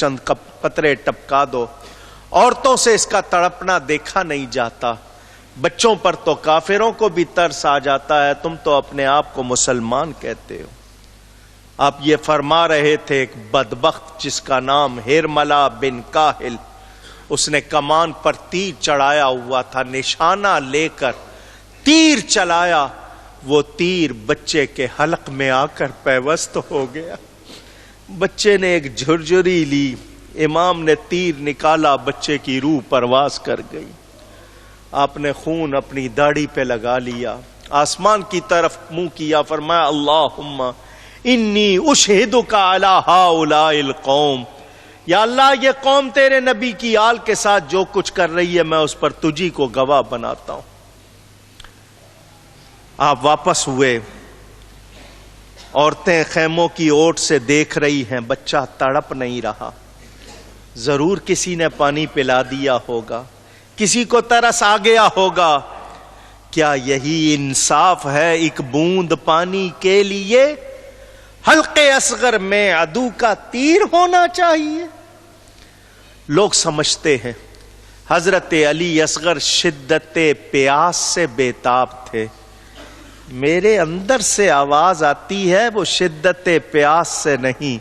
چند قطرے ٹپکا دو۔ عورتوں سے اس کا تڑپنا دیکھا نہیں جاتا، بچوں پر تو کافروں کو بھی ترس آ جاتا ہے، تم تو اپنے آپ کو مسلمان کہتے ہو۔ آپ یہ فرما رہے تھے، ایک بدبخت جس کا نام ہرملہ بن کاہل، اس نے کمان پر تیر چڑھایا ہوا تھا، نشانہ لے کر تیر چلایا، وہ تیر بچے کے حلق میں آ کر پیوست ہو گیا۔ بچے نے ایک جھرجھری لی، امام نے تیر نکالا، بچے کی روح پرواز کر گئی۔ آپ نے خون اپنی داڑھی پہ لگا لیا، آسمان کی طرف منہ کیا، فرمایا اللہم انی اشہدک علی ہؤلاء القوم، یا اللہ یہ قوم تیرے نبی کی آل کے ساتھ جو کچھ کر رہی ہے میں اس پر تجھی کو گواہ بناتا ہوں۔ آپ واپس ہوئے، عورتیں خیموں کی اوٹ سے دیکھ رہی ہیں، بچہ تڑپ نہیں رہا، ضرور کسی نے پانی پلا دیا ہوگا، کسی کو ترس آ گیا ہوگا۔ کیا یہی انصاف ہے ایک بوند پانی کے لیے حلقے اصغر میں عدو کا تیر ہونا چاہیے؟ لوگ سمجھتے ہیں حضرت علی اصغر شدت پیاس سے بےتاب تھے، میرے اندر سے آواز آتی ہے وہ شدت پیاس سے نہیں،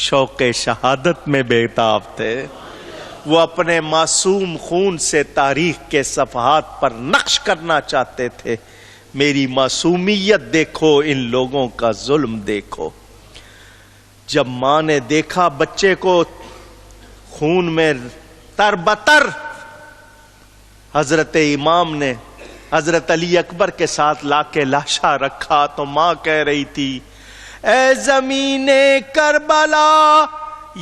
شوق شہادت میں بےتاب تھے۔ وہ اپنے معصوم خون سے تاریخ کے صفحات پر نقش کرنا چاہتے تھے، میری معصومیت دیکھو، ان لوگوں کا ظلم دیکھو۔ جب ماں نے دیکھا بچے کو خون میں تربتر، حضرت امام نے حضرت علی اکبر کے ساتھ لا کے لاشا رکھا تو ماں کہہ رہی تھی، اے زمین کربلا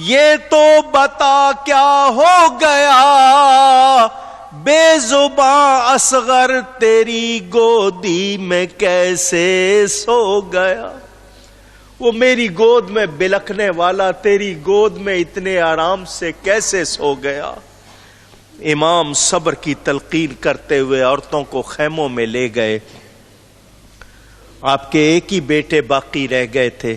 یہ تو بتا کیا ہو گیا، بے زباں اصغر تیری گودی میں کیسے سو گیا۔ وہ میری گود میں بلکنے والا تیری گود میں اتنے آرام سے کیسے سو گیا۔ امام صبر کی تلقین کرتے ہوئے عورتوں کو خیموں میں لے گئے۔ آپ کے ایک ہی بیٹے باقی رہ گئے تھے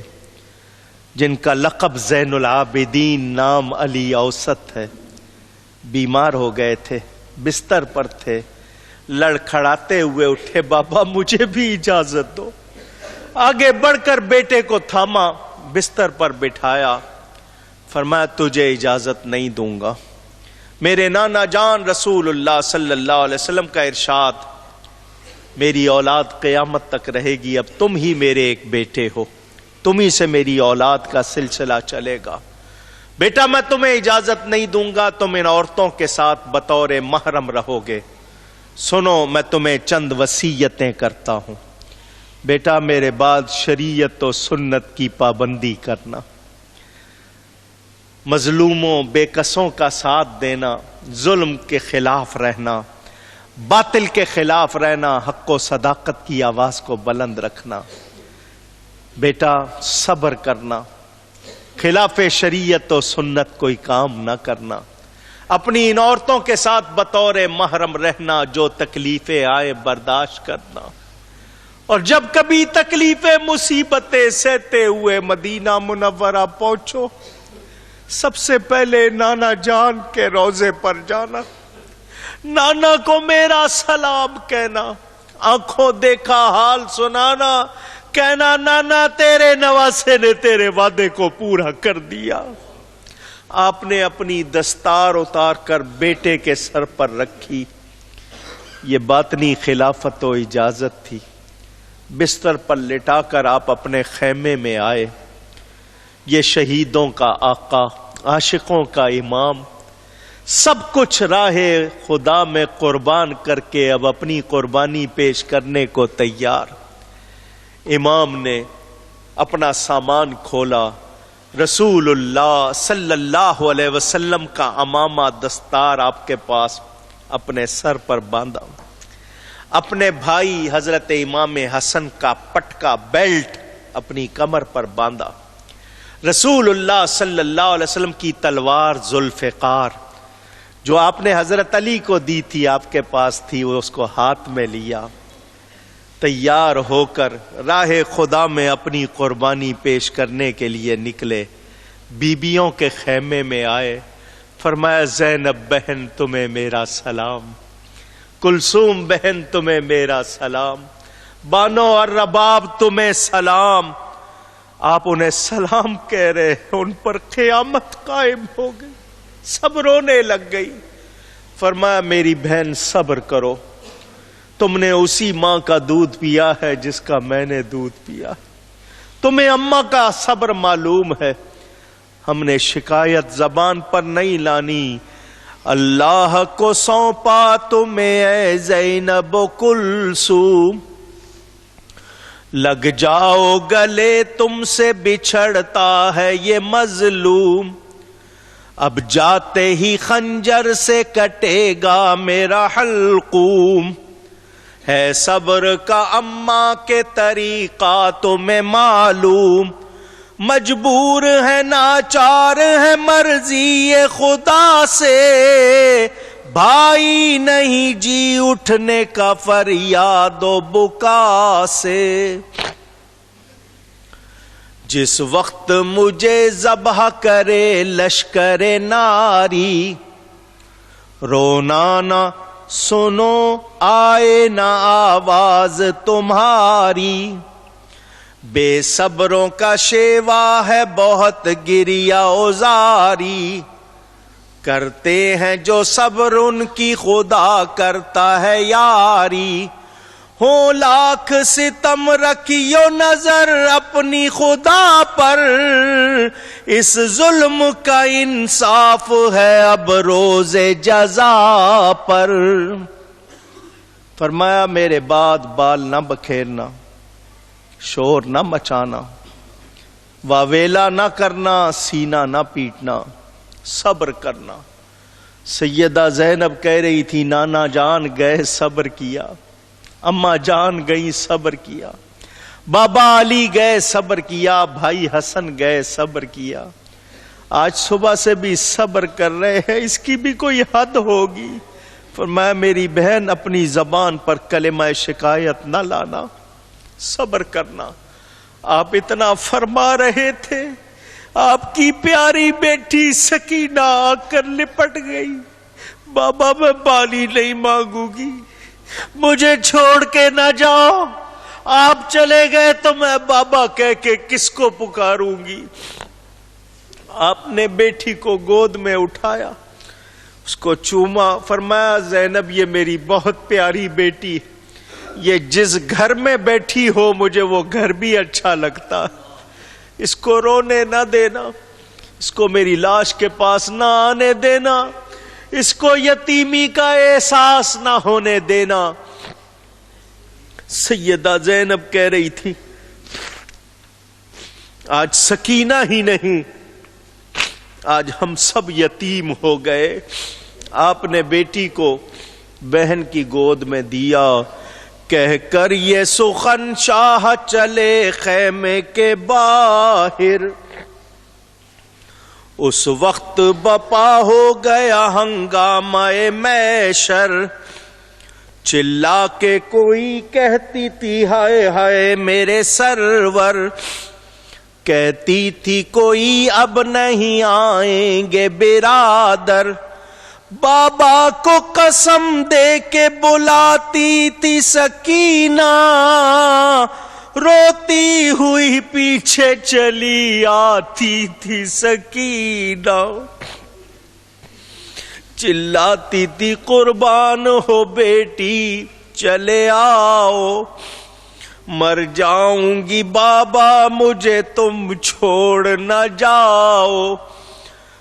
جن کا لقب زین العابدین، نام علی اوسط ہے۔ بیمار ہو گئے تھے، بستر پر تھے، لڑکھڑاتے ہوئے اٹھے، بابا مجھے بھی اجازت دو۔ آگے بڑھ کر بیٹے کو تھاما، بستر پر بٹھایا، فرمایا تجھے اجازت نہیں دوں گا۔ میرے نانا جان رسول اللہ صلی اللہ علیہ وسلم کا ارشاد، میری اولاد قیامت تک رہے گی، اب تم ہی میرے ایک بیٹے ہو، تم ہی سے میری اولاد کا سلسلہ چلے گا۔ بیٹا میں تمہیں اجازت نہیں دوں گا، تم ان عورتوں کے ساتھ بطور محرم رہو گے۔ سنو میں تمہیں چند وصیتیں کرتا ہوں۔ بیٹا میرے بعد شریعت و سنت کی پابندی کرنا، مظلوموں بے کسوں کا ساتھ دینا، ظلم کے خلاف رہنا، باطل کے خلاف رہنا، حق و صداقت کی آواز کو بلند رکھنا۔ بیٹا صبر کرنا، خلاف شریعت و سنت کوئی کام نہ کرنا، اپنی ان عورتوں کے ساتھ بطور محرم رہنا، جو تکلیفیں آئے برداشت کرنا، اور جب کبھی تکلیفیں مصیبتیں سہتے ہوئے مدینہ منورہ پہنچو، سب سے پہلے نانا جان کے روضے پر جانا، نانا کو میرا سلام کہنا، آنکھوں دیکھا حال سنانا، کہنا نانا تیرے نواسے نے تیرے وعدے کو پورا کر دیا۔ آپ نے اپنی دستار اتار کر بیٹے کے سر پر رکھی، یہ باطنی خلافت و اجازت تھی۔ بستر پر لٹا کر آپ اپنے خیمے میں آئے۔ یہ شہیدوں کا آقا، عاشقوں کا امام، سب کچھ راہ خدا میں قربان کر کے اب اپنی قربانی پیش کرنے کو تیار۔ امام نے اپنا سامان کھولا، رسول اللہ صلی اللہ علیہ وسلم کا عمامہ دستار آپ کے پاس اپنے سر پر باندھا، اپنے بھائی حضرت امام حسن کا پٹکا بیلٹ اپنی کمر پر باندھا، رسول اللہ صلی اللہ علیہ وسلم کی تلوار ذوالفقار جو آپ نے حضرت علی کو دی تھی، آپ کے پاس تھی، وہ اس کو ہاتھ میں لیا، تیار ہو کر راہ خدا میں اپنی قربانی پیش کرنے کے لیے نکلے۔ بیبیوں کے خیمے میں آئے، فرمایا زینب بہن تمہیں میرا سلام، کلثوم بہن تمہیں میرا سلام، بانو اور رباب تمہیں سلام۔ آپ انہیں سلام کہہ رہے، ان پر قیامت قائم ہو گئی، سب رونے لگ گئی۔ فرمایا میری بہن صبر کرو، تم نے اسی ماں کا دودھ پیا ہے جس کا میں نے دودھ پیا، تمہیں اماں کا صبر معلوم ہے، ہم نے شکایت زبان پر نہیں لانی، اللہ کو سونپا تمہیں اے زینب و کلثوم، لگ جاؤ گلے تم سے بچھڑتا ہے یہ مظلوم، اب جاتے ہی خنجر سے کٹے گا میرا حلقوم، ہے صبر کا اماں کے طریقہ تمہیں معلوم، مجبور ہے ناچار ہے مرضی خدا سے، بھائی نہیں جی اٹھنے کا فریاد و بکا سے، جس وقت مجھے ذبح کرے لشکر ناری، رونا نہ سنو آئے نہ آواز تمہاری، بے صبروں کا شیوا ہے بہت گریا اوزاری، کرتے ہیں جو صبر ان کی خدا کرتا ہے یاری، ہو لاکھ ستم رکھیو نظر اپنی خدا پر، اس ظلم کا انصاف ہے اب روز جزا پر۔ فرمایا میرے بعد بال نہ بکھیرنا، شور نہ مچانا، واویلا نہ کرنا، سینہ نہ پیٹنا، صبر کرنا۔ سیدہ زینب کہہ رہی تھی نانا جان گئے صبر کیا، اماں جان گئی صبر کیا، بابا علی گئے صبر کیا، بھائی حسن گئے صبر کیا، آج صبح سے بھی صبر کر رہے ہیں، اس کی بھی کوئی حد ہوگی۔ فرمایا میری بہن اپنی زبان پر کلمہ شکایت نہ لانا، صبر کرنا۔ آپ اتنا فرما رہے تھے، آپ کی پیاری بیٹی سکینہ آ کر لپٹ گئی، بابا میں بالی نہیں مانگوں گی، مجھے چھوڑ کے نہ جاؤ، آپ چلے گئے تو میں بابا کہہ کے کس کو پکاروں گی۔ آپ نے بیٹی کو گود میں اٹھایا، اس کو چوما، فرمایا زینب یہ میری بہت پیاری بیٹی ہے، یہ جس گھر میں بیٹھی ہو مجھے وہ گھر بھی اچھا لگتا، اس کو رونے نہ دینا، اس کو میری لاش کے پاس نہ آنے دینا، اس کو یتیمی کا احساس نہ ہونے دینا۔ سیدہ زینب کہہ رہی تھی آج سکینہ ہی نہیں، آج ہم سب یتیم ہو گئے۔ آپ نے بیٹی کو بہن کی گود میں دیا، کہہ کر یہ سخن شاہ چلے خیمے کے باہر، اس وقت بپا ہو گیا ہنگامہ محشر، چلا کے کوئی کہتی تھی ہائے ہائے میرے سرور، کہتی تھی کوئی اب نہیں آئیں گے برادر، بابا کو قسم دے کے بلاتی تھی سکینہ، روتی ہوئی پیچھے چلی آتی تھی سکینہ، چلاتی تھی قربان ہو بیٹی چلے آؤ، مر جاؤں گی بابا مجھے تم چھوڑ نہ جاؤ،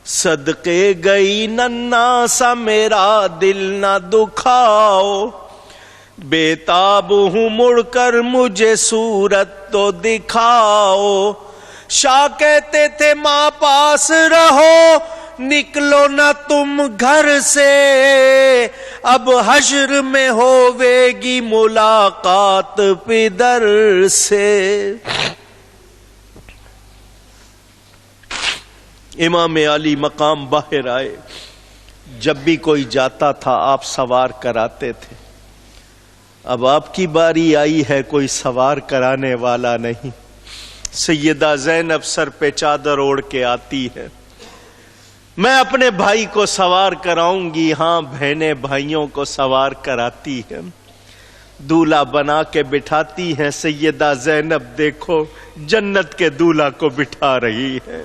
صدقے گئی ننا سا میرا دل نہ دکھاؤ، بےتاب ہوں مڑ کر مجھے صورت تو دکھاؤ، شاہ کہتے تھے ماں پاس رہو نکلو نہ تم گھر سے، اب حشر میں ہوے گی ملاقات پدر سے۔ امام علی مقام باہر آئے، جب بھی کوئی جاتا تھا آپ سوار کراتے تھے، اب آپ کی باری آئی ہے، کوئی سوار کرانے والا نہیں، سیدہ زینب سر پہ چادر اوڑھ کے آتی ہے، میں اپنے بھائی کو سوار کراؤں گی، ہاں بہنیں بھائیوں کو سوار کراتی ہے، دولہا بنا کے بٹھاتی ہیں۔ سیدہ زینب دیکھو جنت کے دولہا کو بٹھا رہی ہے۔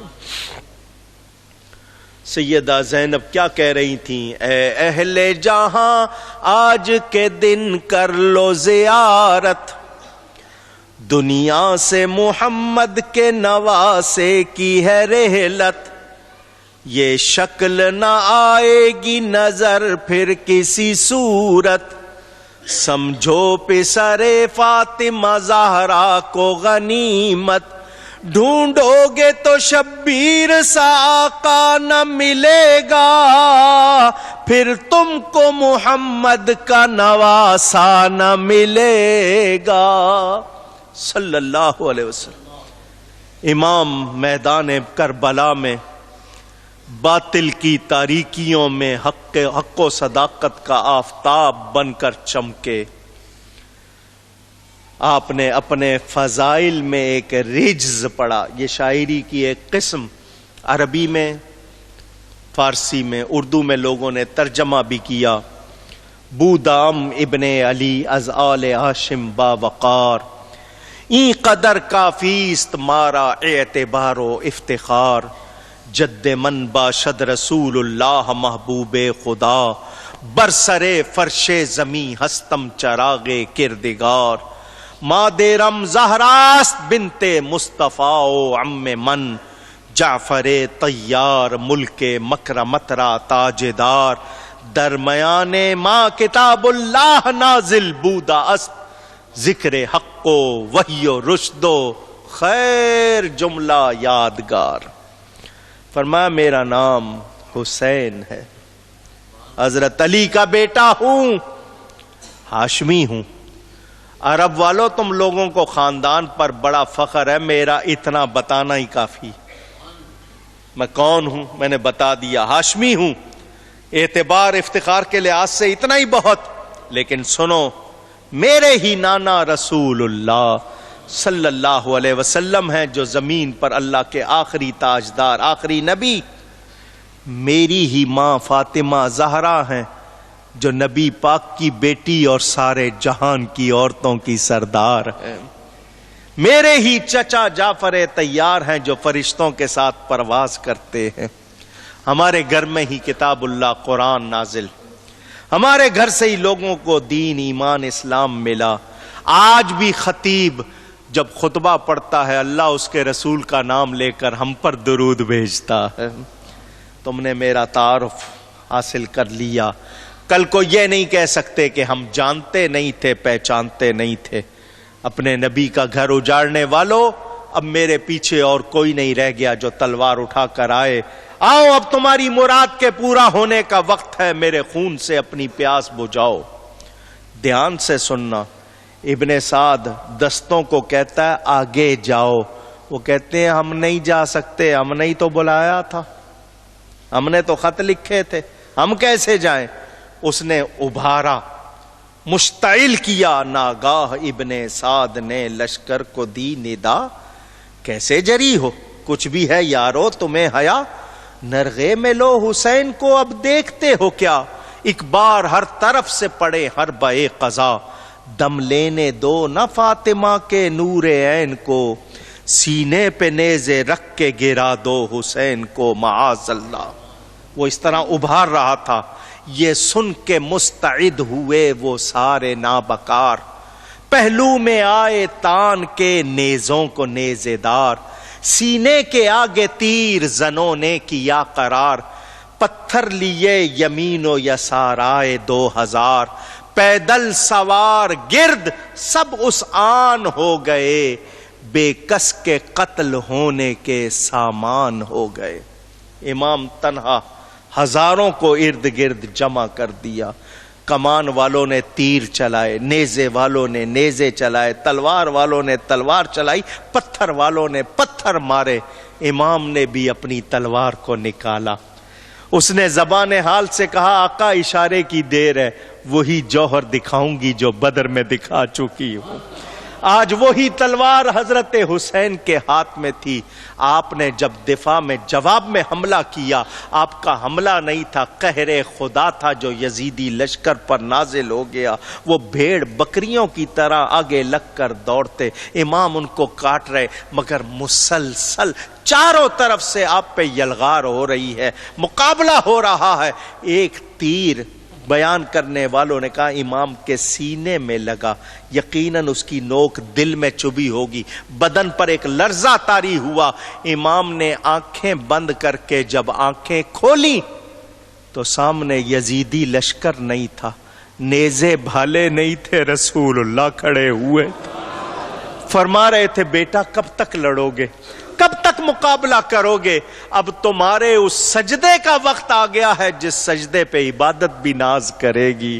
سیدہ زینب کیا کہہ رہی تھیں؟ اے اہل جہاں آج کے دن کر لو زیارت، دنیا سے محمد کے نواسے کی ہے رحلت، یہ شکل نہ آئے گی نظر پھر کسی صورت، سمجھو پسر فاطمہ زہرا کو غنیمت، ڈھونڈو گے تو شبیر سا آقا نہ ملے گا، پھر تم کو محمد کا نواسا نہ ملے گا صلی اللہ علیہ وسلم۔ امام میدان کربلا میں باطل کی تاریکیوں میں حق و صداقت کا آفتاب بن کر چمکے، آپ نے اپنے فضائل میں ایک رجز پڑھا۔ یہ شاعری کی ایک قسم عربی میں، فارسی میں، اردو میں لوگوں نے ترجمہ بھی کیا۔ بودام ابن علی از آل ہاشم با وقار، این قدر کافیست مارا اعتبار و افتخار، جد من باشد رسول اللہ محبوب خدا، برسر فرش زمیں ہستم چراغ کردگار، مادرم زہراست بنت مصطفیٰ و عم من، جعفر طیار ملک مکرمت را تاجدار، درمیان ما کتاب اللہ نازل بودا است، ذکر حق و وحی و رشد و خیر جملہ یادگار۔ فرمایا میرا نام حسین ہے، حضرت علی کا بیٹا ہوں، ہاشمی ہوں۔ عرب والوں تم لوگوں کو خاندان پر بڑا فخر ہے، میرا اتنا بتانا ہی کافی۔ میں کون ہوں میں نے بتا دیا، ہاشمی ہوں، اعتبار افتخار کے لحاظ سے اتنا ہی بہت۔ لیکن سنو، میرے ہی نانا رسول اللہ صلی اللہ علیہ وسلم ہیں جو زمین پر اللہ کے آخری تاجدار، آخری نبی۔ میری ہی ماں فاطمہ زہرا ہیں جو نبی پاک کی بیٹی اور سارے جہان کی عورتوں کی سردار ہیں۔ میرے ہی چچا جعفر طیار ہیں جو فرشتوں کے ساتھ پرواز کرتے ہیں۔ ہمارے گھر میں ہی کتاب اللہ قرآن نازل، ہمارے گھر سے ہی لوگوں کو دین ایمان اسلام ملا۔ آج بھی خطیب جب خطبہ پڑھتا ہے اللہ اس کے رسول کا نام لے کر ہم پر درود بھیجتا ہے۔ تم نے میرا تعارف حاصل کر لیا، کل کو یہ نہیں کہہ سکتے کہ ہم جانتے نہیں تھے، پہچانتے نہیں تھے۔ اپنے نبی کا گھر اجاڑنے والوں، اب میرے پیچھے اور کوئی نہیں رہ گیا جو تلوار اٹھا کر آئے۔ آؤ اب تمہاری مراد کے پورا ہونے کا وقت ہے، میرے خون سے اپنی پیاس بجھاؤ۔ دھیان سے سننا، ابن سعد دستوں کو کہتا ہے آگے جاؤ، وہ کہتے ہیں ہم نہیں جا سکتے، ہم نے تو بلایا تھا، ہم نے تو خط لکھے تھے، ہم کیسے جائیں؟ اس نے ابھارا، مشتعل کیا، ناگاہ ابن سعد نے لشکر کو دی ندا، کیسے جری ہو، کچھ بھی ہے یارو تمہیں حیا، نرغے میں لو حسین کو اب دیکھتے ہو کیا، ایک بار ہر طرف سے پڑے ہر بے قضا، دم لینے دو نہ فاطمہ کے نور عین کو، سینے پہ نیزے رکھ کے گرا دو حسین کو معاذ اللہ۔ وہ اس طرح ابھار رہا تھا، یہ سن کے مستعد ہوئے وہ سارے نابکار، پہلو میں آئے تان کے نیزوں کو نیزے دار، سینے کے آگے تیر زنوں نے کیا قرار، پتھر لیے یمین و یسار آئے 2000، پیدل سوار گرد سب اس آن ہو گئے، بے کس کے قتل ہونے کے سامان ہو گئے۔ امام تنہا ہزاروں کو ارد گرد جمع کر دیا، کمان والوں نے تیر چلائے، نیزے والوں نے نیزے چلائے، تلوار والوں نے تلوار چلائی، پتھر والوں نے پتھر مارے۔ امام نے بھی اپنی تلوار کو نکالا، اس نے زبان حال سے کہا آقا اشارے کی دیر ہے، وہی جوہر دکھاؤں گی جو بدر میں دکھا چکی ہوں۔ آج وہی تلوار حضرت حسین کے ہاتھ میں تھی. آپ نے جب دفاع میں جواب میں حملہ کیا، آپ کا حملہ نہیں تھا، قہر خدا تھا جو یزیدی لشکر پر نازل ہو گیا. وہ بھیڑ بکریوں کی طرح آگے لگ کر دوڑتے، امام ان کو کاٹ رہے، مگر مسلسل چاروں طرف سے آپ پہ یلغار ہو رہی ہے، مقابلہ ہو رہا ہے. ایک تیر بیان کرنے والوں نے کہا امام کے سینے میں لگا، یقیناً اس کی نوک دل میں چبھی ہوگی. بدن پر ایک لرزہ طاری ہوا. امام نے آنکھیں بند کر کے جب آنکھیں کھولی تو سامنے یزیدی لشکر نہیں تھا، نیزے بھالے نہیں تھے، رسول اللہ کھڑے ہوئے تھے. فرما رہے تھے بیٹا کب تک لڑو گے، کب تک مقابلہ کرو گے؟ اب تمہارے اس سجدے کا وقت آ گیا ہے جس سجدے پہ عبادت بھی ناز کرے گی.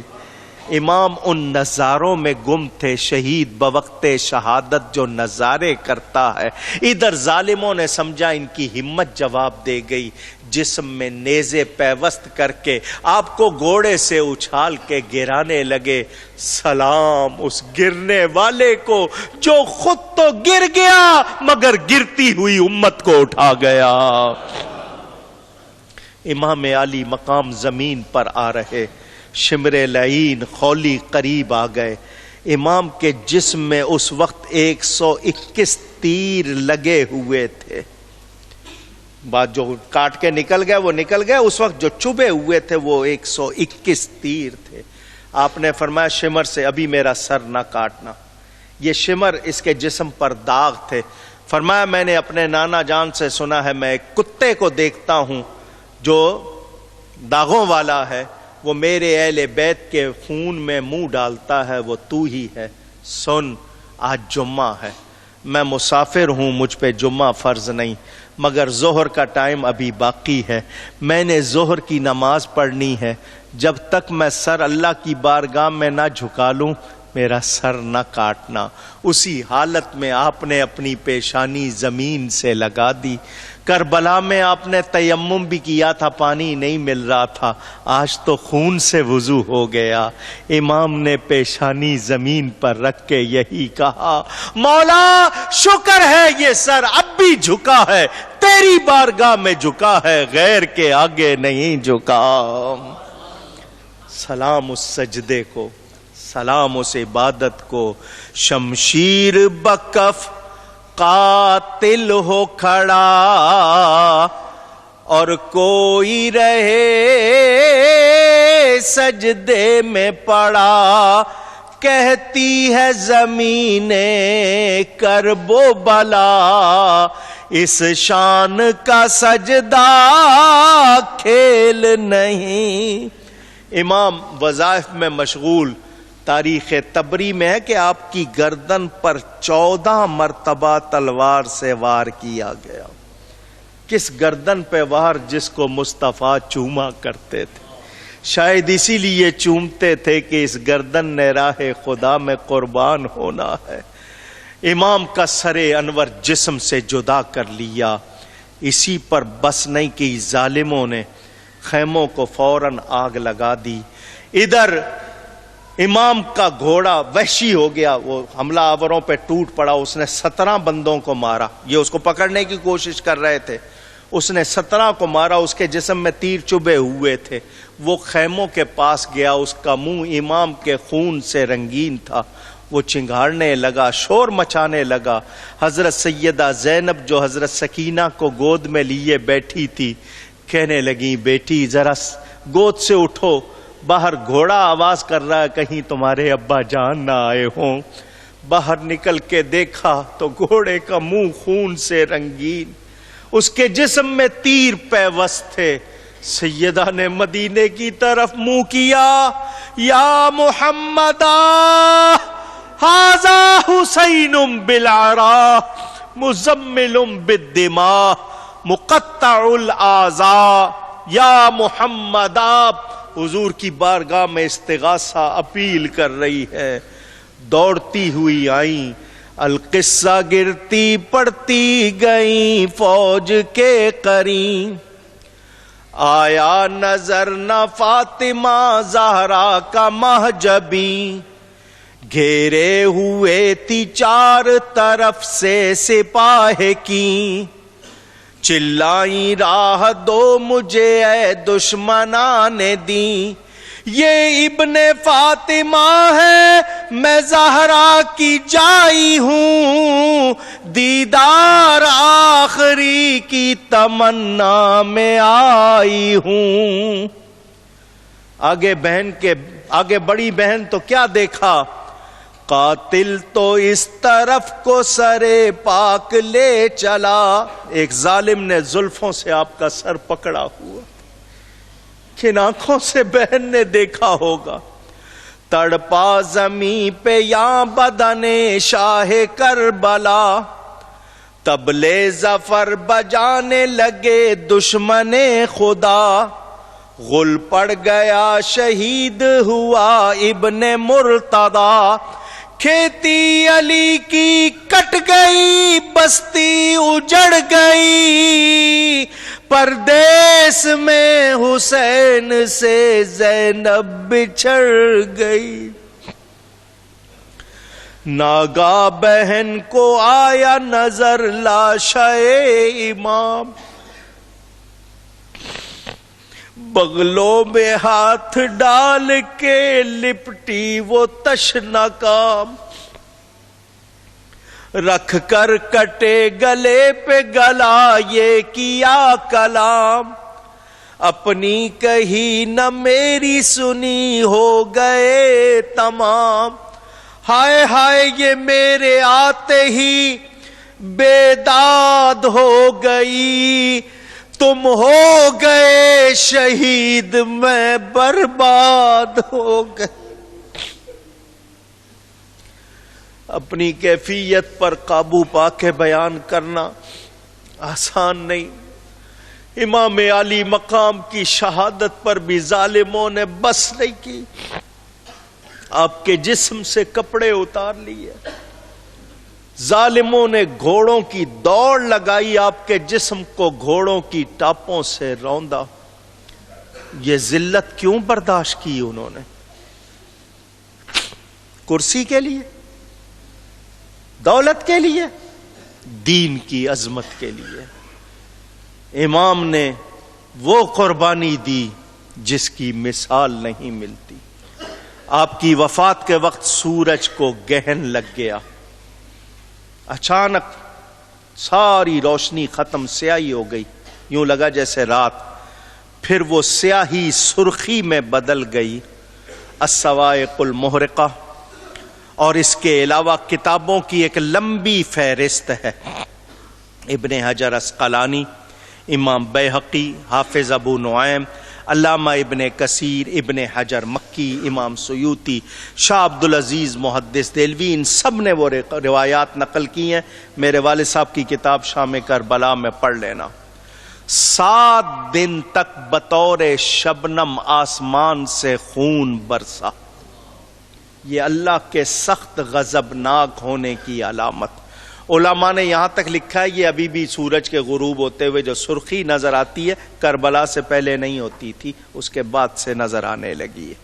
امام ان نظاروں میں گم تھے، شہید بوقت شہادت جو نظارے کرتا ہے. ادھر ظالموں نے سمجھا ان کی ہمت جواب دے گئی، جسم میں نیزے پیوست کر کے آپ کو گھوڑے سے اچھال کے گرانے لگے. سلام اس گرنے والے کو جو خود تو گر گیا مگر گرتی ہوئی امت کو اٹھا گیا. امام علی مقام زمین پر آ رہے، شمر لعین خولی قریب آ گئے. امام کے جسم میں اس وقت 121 تیر لگے ہوئے تھے. بات جو کاٹ کے نکل گئے وہ نکل گئے، اس وقت جو چبھے ہوئے تھے وہ 121 تیر تھے. آپ نے فرمایا شمر سے ابھی میرا سر نہ کاٹنا. یہ شمر اس کے جسم پر داغ تھے. فرمایا میں نے اپنے نانا جان سے سنا ہے، میں ایک کتے کو دیکھتا ہوں جو داغوں والا ہے، وہ میرے اہل بیت کے خون میں منہ ڈالتا ہے، وہ تو ہی ہے. سن آج جمعہ ہے، میں مسافر ہوں، مجھ پہ جمعہ فرض نہیں، مگر ظہر کا ٹائم ابھی باقی ہے. میں نے ظہر کی نماز پڑھنی ہے. جب تک میں سر اللہ کی بارگاہ میں نہ جھکا لوں میرا سر نہ کاٹنا. اسی حالت میں آپ نے اپنی پیشانی زمین سے لگا دی. کربلا میں آپ نے تیمم بھی کیا تھا، پانی نہیں مل رہا تھا، آج تو خون سے وضو ہو گیا. امام نے پیشانی زمین پر رکھ کے یہی کہا، مولا شکر ہے یہ سر اب بھی جھکا ہے، تیری بارگاہ میں جھکا ہے، غیر کے آگے نہیں جھکا. سلام اس سجدے کو، سلام اس عبادت کو. شمشیر بکف قاتل ہو کھڑا اور کوئی رہے سجدے میں پڑا. کہتی ہے زمین کرب و بلا، اس شان کا سجدہ کھیل نہیں. امام وظائف میں مشغول. تاریخ تبری میں ہے کہ آپ کی گردن پر 14 مرتبہ تلوار سے وار کیا گیا. کس گردن پہ وار جس کو مصطفیٰ چوما کرتے تھے. شاید اسی لیے چومتے تھے کہ اس گردن نے راہ خدا میں قربان ہونا ہے. امام کا سر انور جسم سے جدا کر لیا. اسی پر بس نہیں کی ظالموں نے خیموں کو فوراً آگ لگا دی. ادھر امام کا گھوڑا وحشی ہو گیا، وہ حملہ آوروں پہ ٹوٹ پڑا. اس نے 17 بندوں کو مارا. یہ اس کو پکڑنے کی کوشش کر رہے تھے. اس نے 17 کو مارا. اس کے جسم میں تیر چبھے ہوئے تھے. وہ خیموں کے پاس گیا. اس کا منہ امام کے خون سے رنگین تھا. وہ چنگھاڑنے لگا، شور مچانے لگا. حضرت سیدہ زینب جو حضرت سکینہ کو گود میں لیے بیٹھی تھی کہنے لگی بیٹی ذرا گود سے اٹھو، باہر گھوڑا آواز کر رہا ہے، کہیں تمہارے ابا جان نہ آئے ہوں. باہر نکل کے دیکھا تو گھوڑے کا منہ خون سے رنگین، اس کے جسم میں تیر پیوست تھے. سیدہ نے مدینے کی طرف منہ کیا، یا محمد ھذا حسین بالعراء مزمل بالدماء مقطع الاعضاء. یا محمد آپ حضور کی بارگاہ میں استغاثہ اپیل کر رہی ہے. دوڑتی ہوئی آئیں، القصہ گرتی پڑتی گئیں فوج کے قرین. آیا نظر نہ فاطمہ زہرا کا محجبی، گھیرے ہوئے تھی چار طرف سے سپاہ کی، چلائی راہ دو مجھے اے دشمنان دی، یہ ابن فاطمہ ہے میں زہرا کی جائی ہوں، دیدار آخری کی تمنا میں آئی ہوں۔ آگے بڑی بہن تو کیا دیکھا، قاتل تو اس طرف کو سرے پاک لے چلا، ایک ظالم نے زلفوں سے آپ کا سر پکڑا ہوا، کن آنکھوں سے بہن نے دیکھا ہوگا، تڑپا زمین پہ یا بدن شاہ کربلا، طبلِ ظفر بجانے لگے دشمن خدا، غل پڑ گیا شہید ہوا ابن مرتضی، کھیتی علی کی کٹ گئی بستی اجڑ گئی، پردیس میں حسین سے زینب بچھڑ گئی۔ ناگا بہن کو آیا نظر لاشِ امام، بغلوں میں ہاتھ ڈال کے لپٹی وہ تشنا کام، رکھ کر کٹے گلے پہ گلا یہ کیا کلام، اپنی کہی نہ میری سنی ہو گئے تمام، ہائے ہائے یہ میرے آتے ہی بیداد ہو گئی، تم ہو گئے شہید میں برباد ہو گئی۔ اپنی کیفیت پر قابو پا کے بیان کرنا آسان نہیں۔ امام علی مقام کی شہادت پر بھی ظالموں نے بس نہیں کی، آپ کے جسم سے کپڑے اتار لیے، ظالموں نے گھوڑوں کی دوڑ لگائی، آپ کے جسم کو گھوڑوں کی ٹاپوں سے روندا۔ یہ ذلت کیوں برداشت کی انہوں نے؟ کرسی کے لیے، دولت کے لیے، دین کی عظمت کے لیے۔ امام نے وہ قربانی دی جس کی مثال نہیں ملتی۔ آپ کی وفات کے وقت سورج کو گہن لگ گیا، اچانک ساری روشنی ختم، سیاہی ہو گئی، یوں لگا جیسے رات، پھر وہ سیاہی سرخی میں بدل گئی۔ الصواعق المحرقہ اور اس کے علاوہ کتابوں کی ایک لمبی فہرست ہے، ابن حجر عسقلانی، امام بیہقی، حافظ ابو نعیم، علامہ ابن کثیر، ابن حجر مکی، امام سیوطی، شاہ عبدالعزیز محدث دہلوی، ان سب نے وہ روایات نقل کی ہیں۔ میرے والد صاحب کی کتاب شام کربلا میں پڑھ لینا۔ 7 دن تک بطور شبنم آسمان سے خون برسا، یہ اللہ کے سخت غضبناک ہونے کی علامت۔ علماء نے یہاں تک لکھا ہے یہ ابھی بھی سورج کے غروب ہوتے ہوئے جو سرخی نظر آتی ہے کربلا سے پہلے نہیں ہوتی تھی، اس کے بعد سے نظر آنے لگی ہے۔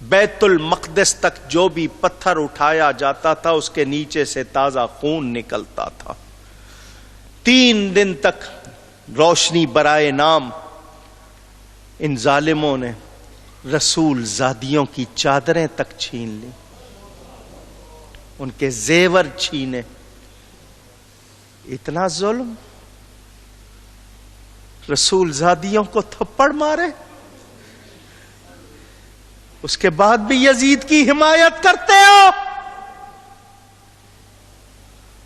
بیت المقدس تک جو بھی پتھر اٹھایا جاتا تھا اس کے نیچے سے تازہ خون نکلتا تھا۔ 3 دن تک روشنی برائے نام ان ظالموں نے رسول زادیوں کی چادریں تک چھین لی، ان کے زیور چھینے۔ اتنا ظلم، رسول زادیوں کو تھپڑ مارے، اس کے بعد بھی یزید کی حمایت کرتے ہو۔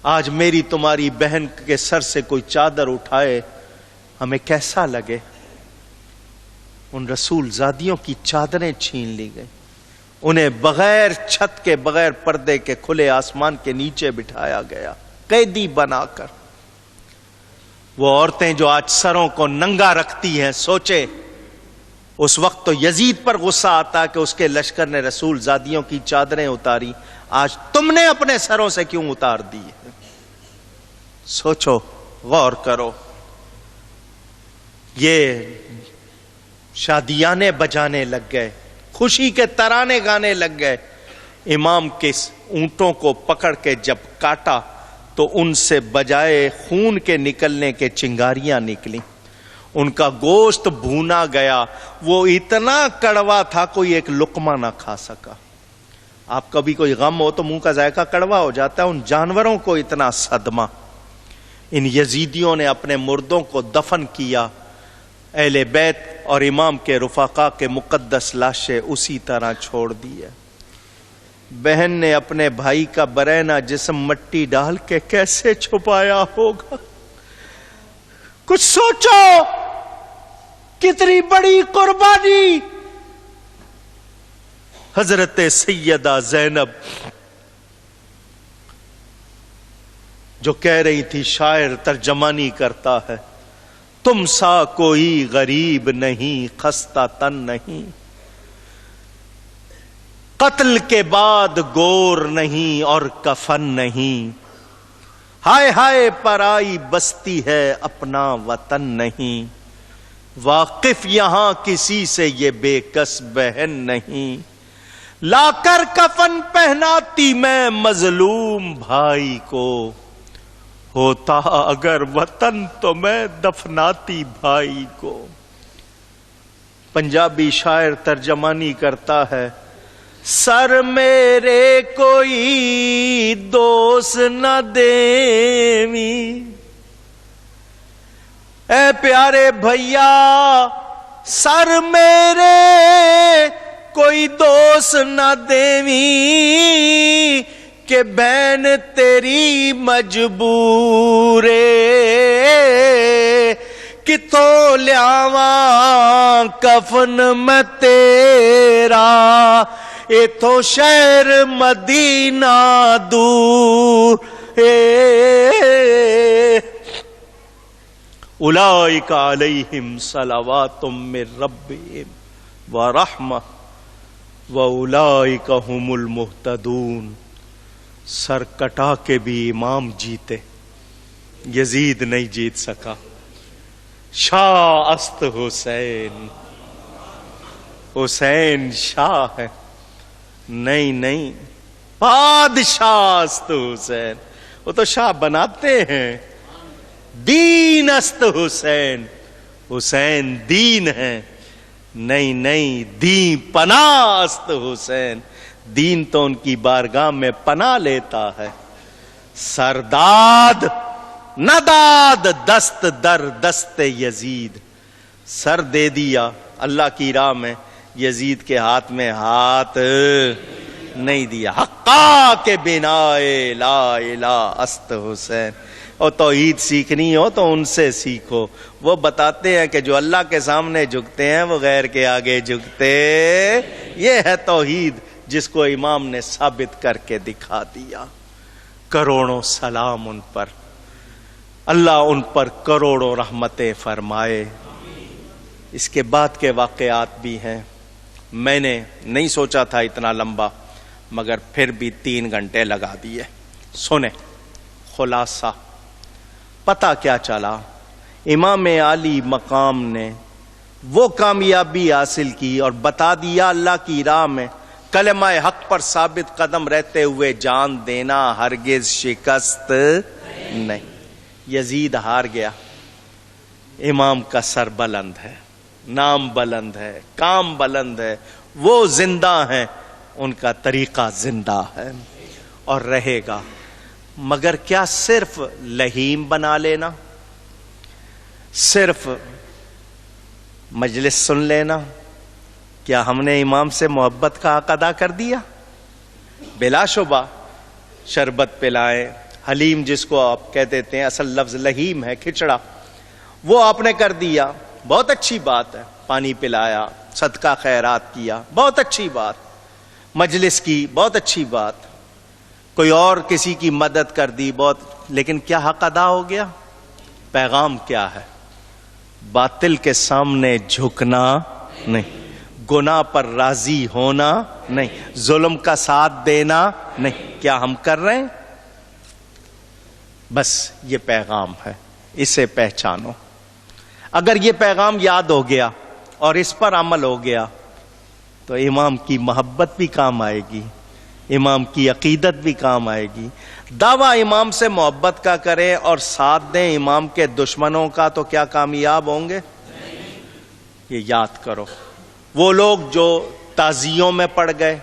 آج میری تمہاری بہن کے سر سے کوئی چادر اٹھائے ہمیں کیسا لگے؟ ان رسول زادیوں کی چادریں چھین لی گئی، انہیں بغیر چھت کے، بغیر پردے کے کھلے آسمان کے نیچے بٹھایا گیا قیدی بنا کر۔ وہ عورتیں جو آج سروں کو ننگا رکھتی ہیں، سوچے اس وقت تو یزید پر غصہ آتا کہ اس کے لشکر نے رسول زادیوں کی چادریں اتاری، آج تم نے اپنے سروں سے کیوں اتار دی؟ سوچو، غور کرو۔ یہ شادیانے بجانے لگ گئے، خوشی کے ترانے گانے لگ گئے، امام کے اونٹوں کو پکڑ کے جب کاٹا تو ان سے بجائے خون کے نکلنے کے چنگاریاں نکلیں، ان کا گوشت بھونا گیا، وہ اتنا کڑوا تھا کوئی ایک لقمہ نہ کھا سکا۔ آپ کبھی کوئی غم ہو تو منہ کا ذائقہ کڑوا ہو جاتا ہے، ان جانوروں کو اتنا صدمہ۔ ان یزیدیوں نے اپنے مردوں کو دفن کیا، اہل بیت اور امام کے رفقا کے مقدس لاشیں اسی طرح چھوڑ دی ہے۔ بہن نے اپنے بھائی کا برہنہ جسم مٹی ڈال کے کیسے چھپایا ہوگا؟ کچھ سوچو، کتنی بڑی قربانی۔ حضرت سیدہ زینب جو کہہ رہی تھی، شاعر ترجمانی کرتا ہے، تم سا کوئی غریب نہیں، خستہ تن نہیں، قتل کے بعد گور نہیں اور کفن نہیں، ہائے ہائے پرائی بستی ہے اپنا وطن نہیں، واقف یہاں کسی سے یہ بے کس بہن نہیں، لا کر کفن پہناتی میں مظلوم بھائی کو، ہوتا اگر وطن تو میں دفناتی بھائی کو۔ پنجابی شاعر ترجمانی کرتا ہے، سر میرے کوئی دوست نہ دیوی، اے پیارے بھیا سر میرے کوئی دوست نہ دیوی، کہ بہن تیری مجبور کتوں لیاواں کفن میں تیرا، ایتھوں شہر مدینہ دور، اولئک علیہم صلوات من ربہم ورحمہ واولئک هم المہتدون۔ سر کٹا کے بھی امام جیتے، یزید نہیں جیت سکا۔ شاہ است حسین، حسین شاہ ہے، نہیں بادشاہ است حسین، وہ تو شاہ بناتے ہیں۔ دین است حسین، حسین دین ہے، نہیں دین پناہ است حسین، دین تو ان کی بارگاہ میں پناہ لیتا ہے۔ سرداد نداد دست در دست یزید، سر دے دیا اللہ کی راہ میں، یزید کے ہاتھ میں ہاتھ نہیں دیا۔ حقا کے بنا لا الہ است حسین۔ اور توحید سیکھنی ہو تو ان سے سیکھو، وہ بتاتے ہیں کہ جو اللہ کے سامنے جھکتے ہیں وہ غیر کے آگے جھکتے، یہ ہے توحید جس کو امام نے ثابت کر کے دکھا دیا۔ کروڑوں سلام ان پر، اللہ ان پر کروڑوں رحمتیں فرمائے۔ اس کے بعد کے واقعات بھی ہیں، میں نے نہیں سوچا تھا اتنا لمبا، مگر پھر بھی 3 گھنٹے لگا دیے۔ سنیں خلاصہ، پتہ کیا چلا؟ امام عالی مقام نے وہ کامیابی حاصل کی اور بتا دیا اللہ کی راہ میں کلمہ حق پر ثابت قدم رہتے ہوئے جان دینا ہرگز شکست نہیں۔ یزید ہار گیا، امام کا سر بلند ہے، نام بلند ہے، کام بلند ہے، وہ زندہ ہیں، ان کا طریقہ زندہ ہے اور رہے گا۔ مگر کیا صرف لہیم بنا لینا، صرف مجلس سن لینا، کیا ہم نے امام سے محبت کا حق ادا کر دیا؟ بلا شبہ شربت پلائیں، حلیم جس کو آپ کہہ دیتے ہیں، اصل لفظ لہیم ہے، کھچڑا، وہ آپ نے کر دیا، بہت اچھی بات ہے۔ پانی پلایا، صدقہ خیرات کیا، بہت اچھی بات، مجلس کی، بہت اچھی بات، کوئی اور کسی کی مدد کر دی، بہت، لیکن کیا حق ادا ہو گیا؟ پیغام کیا ہے؟ باطل کے سامنے جھکنا نہیں، گناہ پر راضی ہونا نہیں، ظلم کا ساتھ دینا نہیں۔ کیا ہم کر رہے ہیں؟ بس یہ پیغام ہے، اسے پہچانو۔ اگر یہ پیغام یاد ہو گیا اور اس پر عمل ہو گیا تو امام کی محبت بھی کام آئے گی، امام کی عقیدت بھی کام آئے گی. دعویٰ امام سے محبت کا کریں اور ساتھ دیں امام کے دشمنوں کا تو کیا کامیاب ہوں گے؟ یہ یاد کرو. وہ لوگ جو تعزیوں میں پڑ گئے،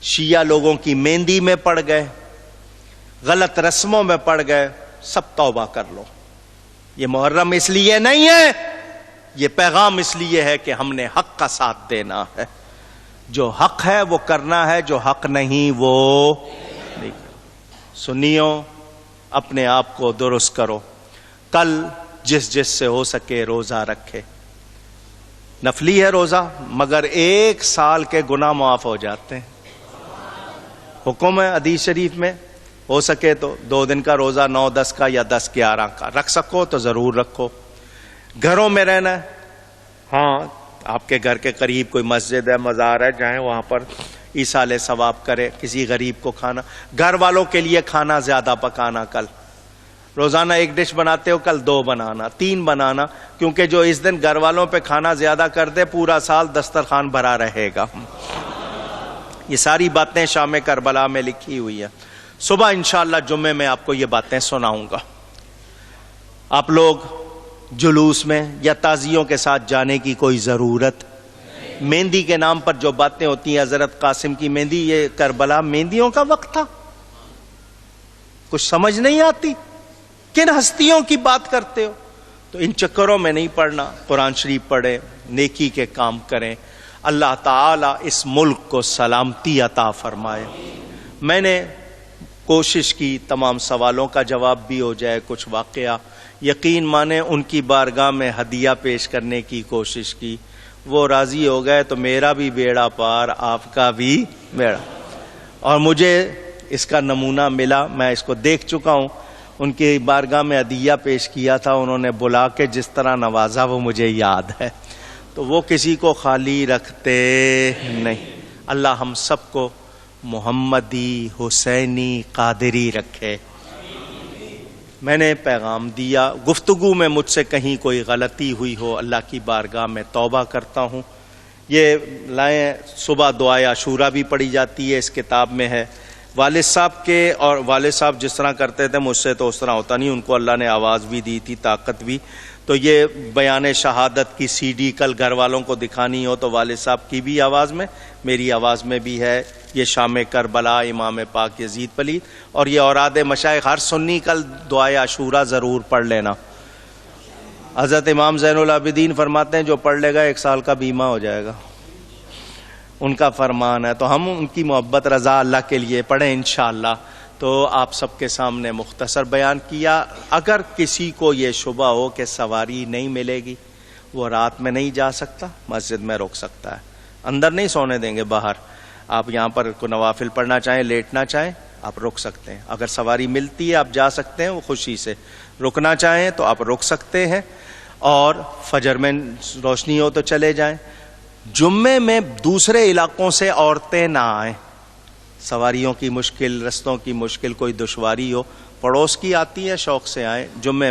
شیعہ لوگوں کی مہندی میں پڑ گئے، غلط رسموں میں پڑ گئے، سب توبہ کر لو. یہ محرم اس لیے نہیں ہے، یہ پیغام اس لیے ہے کہ ہم نے حق کا ساتھ دینا ہے. جو حق ہے وہ کرنا ہے، جو حق نہیں وہ نہیں. سنیو، اپنے آپ کو درست کرو. کل جس سے ہو سکے روزہ رکھے. نفلی ہے روزہ، مگر 1 سال کے گناہ معاف ہو جاتے ہیں. حکم ہے حدیث شریف میں، ہو سکے تو 2 دن کا روزہ 9-10 کا یا 10-11 کا رکھ سکو تو ضرور رکھو. گھروں میں رہنا ہے، ہاں آپ کے گھر کے قریب کوئی مسجد ہے، مزار ہے، جائیں وہاں پر ایصال ثواب کرے. کسی غریب کو کھانا، گھر والوں کے لیے کھانا زیادہ پکانا. کل روزانہ 1 ڈش بناتے ہو، کل 2 بنانا، 3 بنانا، کیونکہ جو اس دن گھر والوں پہ کھانا زیادہ کر دے پورا سال دسترخوان بھرا رہے گا. یہ ساری باتیں شام کربلا میں لکھی ہوئی ہیں. صبح انشاءاللہ جمعے میں آپ کو یہ باتیں سناؤں گا. آپ لوگ جلوس میں یا تعزیوں کے ساتھ جانے کی کوئی ضرورت. مہندی کے نام پر جو باتیں ہوتی ہیں، حضرت قاسم کی مہندی، یہ کربلا مہندیوں کا وقت تھا. کچھ سمجھ نہیں آتی، کن ہستیوں کی بات کرتے ہو؟ تو ان چکروں میں نہیں پڑنا. قرآن شریف پڑھیں، نیکی کے کام کریں. اللہ تعالی اس ملک کو سلامتی عطا فرمائے. میں نے کوشش کی تمام سوالوں کا جواب بھی ہو جائے. کچھ واقعہ یقین مانے ان کی بارگاہ میں ہدیہ پیش کرنے کی کوشش کی، وہ راضی ہو گئے تو میرا بھی بیڑا پار، آپ کا بھی بیڑا. اور مجھے اس کا نمونہ ملا، میں اس کو دیکھ چکا ہوں. ان کی بارگاہ میں ہدیہ پیش کیا تھا، انہوں نے بلا کے جس طرح نوازا وہ مجھے یاد ہے. تو وہ کسی کو خالی رکھتے نہیں. اللہ ہم سب کو محمدی، حسینی، قادری رکھے. میں نے پیغام دیا. گفتگو میں مجھ سے کہیں کوئی غلطی ہوئی ہو، اللہ کی بارگاہ میں توبہ کرتا ہوں. یہ لائیں صبح دعائے عاشورہ بھی پڑھی جاتی ہے، اس کتاب میں ہے. والد صاحب کے، اور والد صاحب جس طرح کرتے تھے مجھ سے تو اس طرح ہوتا نہیں، ان کو اللہ نے آواز بھی دی تھی، طاقت بھی. تو یہ بیان شہادت کی CD کل گھر والوں کو دکھانی ہو تو والد صاحب کی بھی آواز میں، میری آواز میں بھی ہے. یہ شام کربلا، امام پاک یزید پلید، اور یہ اوراد مشائخ. ہر سنی کل دعائے عاشورہ ضرور پڑھ لینا. حضرت امام زین العابدین فرماتے ہیں جو پڑھ لے گا 1 سال کا بیمہ ہو جائے گا. ان کا فرمان ہے. تو ہم ان کی محبت رضا اللہ کے لیے پڑھیں انشاءاللہ. تو آپ سب کے سامنے مختصر بیان کیا. اگر کسی کو یہ شبہ ہو کہ سواری نہیں ملے گی، وہ رات میں نہیں جا سکتا، مسجد میں روک سکتا ہے. اندر نہیں سونے دیں گے، باہر. آپ یہاں پر کوئی نوافل پڑھنا چاہیں، لیٹنا چاہیں، آپ رک سکتے ہیں. اگر سواری ملتی ہے آپ جا سکتے ہیں وہ خوشی سے. رکنا چاہیں تو آپ رک سکتے ہیں. اور فجر میں روشنی ہو تو چلے جائیں. جمعے میں دوسرے علاقوں سے عورتیں نہ آئیں. سواریوں کی مشکل، رستوں کی مشکل، کوئی دشواری ہو، پڑوس کی آتی ہے، شوق سے آئیں. جمعے